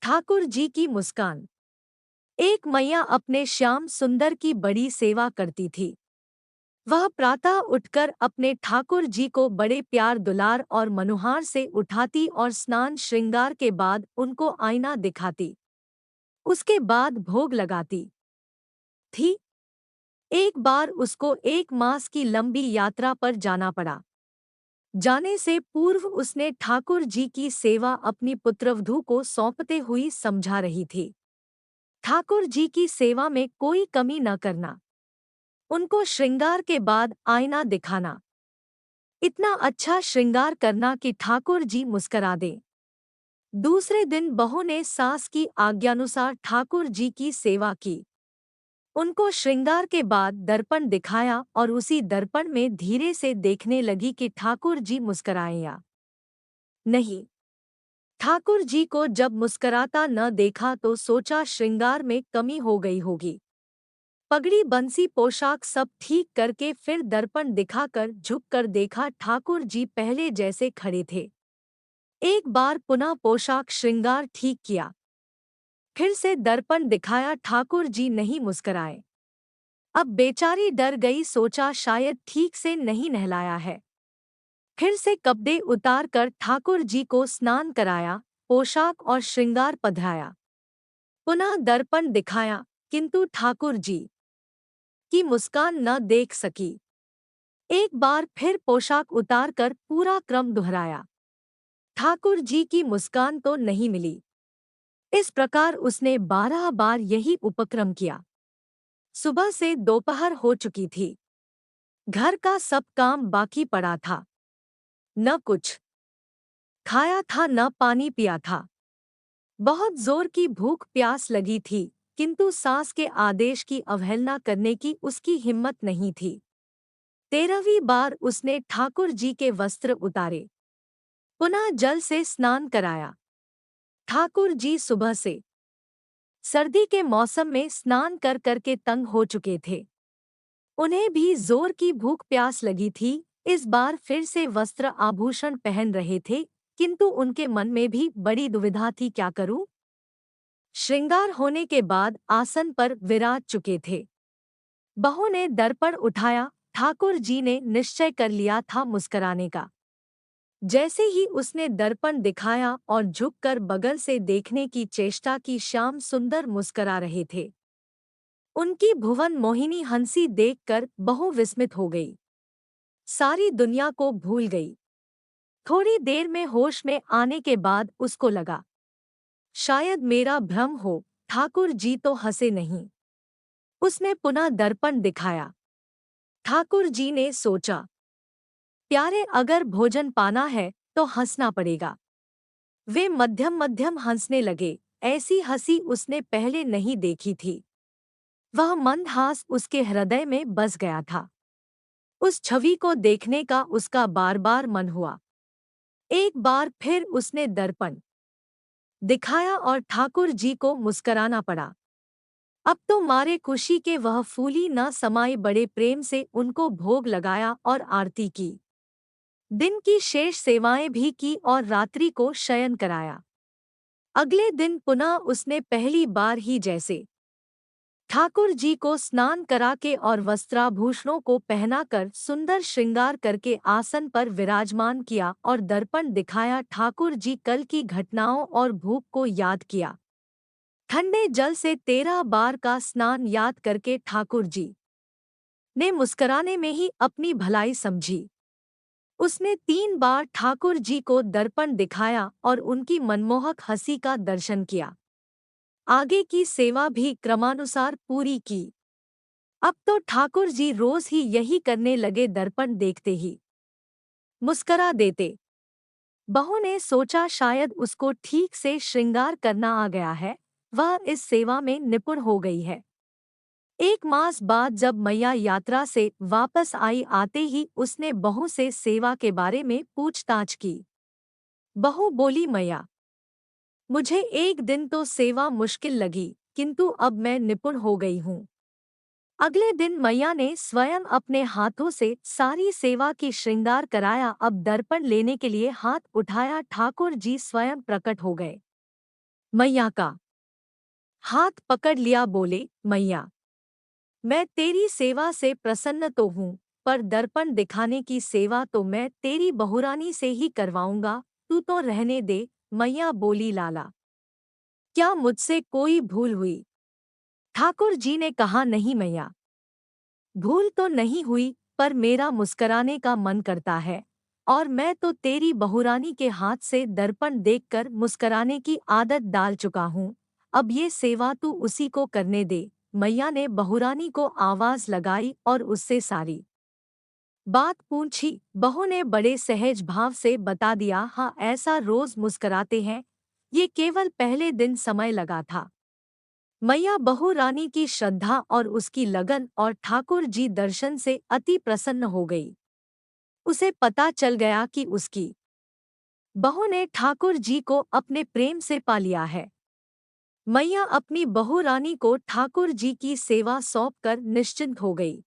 ठाकुर जी की मुस्कान। एक मैया अपने श्याम सुंदर की बड़ी सेवा करती थी। वह प्रातः उठकर अपने ठाकुर जी को बड़े प्यार दुलार और मनुहार से उठाती और स्नान श्रृंगार के बाद उनको आईना दिखाती। उसके बाद भोग लगाती थी। एक बार उसको 1 मास की लंबी यात्रा पर जाना पड़ा। जाने से पूर्व उसने ठाकुर जी की सेवा अपनी पुत्रवधू को सौंपते हुई समझा रही थी। ठाकुर जी की सेवा में कोई कमी न करना, उनको श्रृंगार के बाद आईना दिखाना, इतना अच्छा श्रृंगार करना कि ठाकुर जी मुस्करा दें। दूसरे दिन बहू ने सास की आज्ञानुसार ठाकुर जी की सेवा की। उनको श्रृंगार के बाद दर्पण दिखाया और उसी दर्पण में धीरे से देखने लगी कि ठाकुर जी मुस्कराए या नहीं। ठाकुर जी को जब मुस्कराता न देखा तो सोचा श्रृंगार में कमी हो गई होगी। पगड़ी बंसी पोशाक सब ठीक करके फिर दर्पण दिखाकर झुककर देखा ठाकुर जी पहले जैसे खड़े थे। एक बार पुनः पोशाक श्रृंगार ठीक किया, फिर से दर्पण दिखाया, ठाकुर जी नहीं मुस्कराए। अब बेचारी डर गई, सोचा शायद ठीक से नहीं नहलाया है। फिर से कपड़े उतार कर ठाकुर जी को स्नान कराया, पोशाक और श्रृंगार पधराया। पुनः दर्पण दिखाया, किंतु ठाकुर जी की मुस्कान न देख सकी। एक बार फिर पोशाक उतारकर पूरा क्रम दोहराया। ठाकुर जी की मुस्कान तो नहीं मिली। इस प्रकार उसने 12 बार यही उपक्रम किया। सुबह से दोपहर हो चुकी थी। घर का सब काम बाकी पड़ा था। न कुछ खाया था न पानी पिया था। बहुत जोर की भूख प्यास लगी थी, किंतु सास के आदेश की अवहेलना करने की उसकी हिम्मत नहीं थी। 13वीं बार उसने ठाकुर जी के वस्त्र उतारे, पुनः जल से स्नान कराया। ठाकुर जी सुबह से सर्दी के मौसम में स्नान कर करके तंग हो चुके थे। उन्हें भी जोर की भूख प्यास लगी थी। इस बार फिर से वस्त्र आभूषण पहन रहे थे, किंतु उनके मन में भी बड़ी दुविधा थी, क्या करूं? श्रृंगार होने के बाद आसन पर विराज चुके थे। बहू ने दर्पण उठाया। ठाकुर जी ने निश्चय कर लिया था मुस्कराने का। जैसे ही उसने दर्पण दिखाया और झुककर बगल से देखने की चेष्टा की, श्याम सुंदर मुस्करा रहे थे। उनकी भुवन मोहिनी हंसी देखकर बहू विस्मित हो गई, सारी दुनिया को भूल गई। थोड़ी देर में होश में आने के बाद उसको लगा, शायद मेरा भ्रम हो, ठाकुर जी तो हंसे नहीं। उसने पुनः दर्पण दिखाया। ठाकुर जी ने सोचा, प्यारे, अगर भोजन पाना है तो हंसना पड़ेगा। वे मध्यम मध्यम हंसने लगे। ऐसी हंसी उसने पहले नहीं देखी थी। वह मंदहास उसके हृदय में बस गया था। उस छवि को देखने का उसका बार बार मन हुआ। एक बार फिर उसने दर्पण दिखाया और ठाकुर जी को मुस्कराना पड़ा। अब तो मारे खुशी के वह फूली न समाई, बड़े प्रेम से उनको भोग लगाया और आरती की। दिन की शेष सेवाएं भी की और रात्रि को शयन कराया। अगले दिन पुनः उसने पहली बार ही जैसे ठाकुर जी को स्नान करा के और वस्त्राभूषणों को पहनाकर सुंदर श्रृंगार करके आसन पर विराजमान किया और दर्पण दिखाया। ठाकुर जी कल की घटनाओं और भूख को याद किया। ठंडे जल से 13 बार का स्नान याद करके ठाकुर जी ने मुस्कराने में ही अपनी भलाई समझी। उसने 3 बार ठाकुर जी को दर्पण दिखाया और उनकी मनमोहक हंसी का दर्शन किया। आगे की सेवा भी क्रमानुसार पूरी की। अब तो ठाकुर जी रोज ही यही करने लगे, दर्पण देखते ही मुस्करा देते। बहू ने सोचा शायद उसको ठीक से श्रृंगार करना आ गया है, वह इस सेवा में निपुण हो गई है। 1 मास बाद जब मैया यात्रा से वापस आई, आते ही उसने बहू से सेवा के बारे में पूछताछ की। बहू बोली, मैया, मुझे एक दिन तो सेवा मुश्किल लगी, किंतु अब मैं निपुण हो गई हूँ। अगले दिन मैया ने स्वयं अपने हाथों से सारी सेवा की श्रृंगार कराया। अब दर्पण लेने के लिए हाथ उठाया, ठाकुर जी स्वयं प्रकट हो गए। मैया का हाथ पकड़ लिया, बोले, मैया, मैं तेरी सेवा से प्रसन्न तो हूँ, पर दर्पण दिखाने की सेवा तो मैं तेरी बहुरानी से ही करवाऊंगा। तू तो रहने दे। मैया बोली, लाला, क्या मुझसे कोई भूल हुई? ठाकुर जी ने कहा, नहीं मैया, भूल तो नहीं हुई, पर मेरा मुस्कराने का मन करता है, और मैं तो तेरी बहुरानी के हाथ से दर्पण देखकर मुस्कराने की आदत डाल चुका हूँ। अब ये सेवा तू उसी को करने दे। मैया ने बहुरानी को आवाज लगाई और उससे सारी बात पूछी। बहू ने बड़े सहज भाव से बता दिया, हाँ, ऐसा रोज मुस्कराते हैं, ये केवल पहले दिन समय लगा था। मैया बहू रानी की श्रद्धा और उसकी लगन और ठाकुर जी दर्शन से अति प्रसन्न हो गई। उसे पता चल गया कि उसकी बहू ने ठाकुर जी को अपने प्रेम से पा लिया है। मैया अपनी बहू रानी को ठाकुर जी की सेवा सौंपकर निश्चिंत हो गई।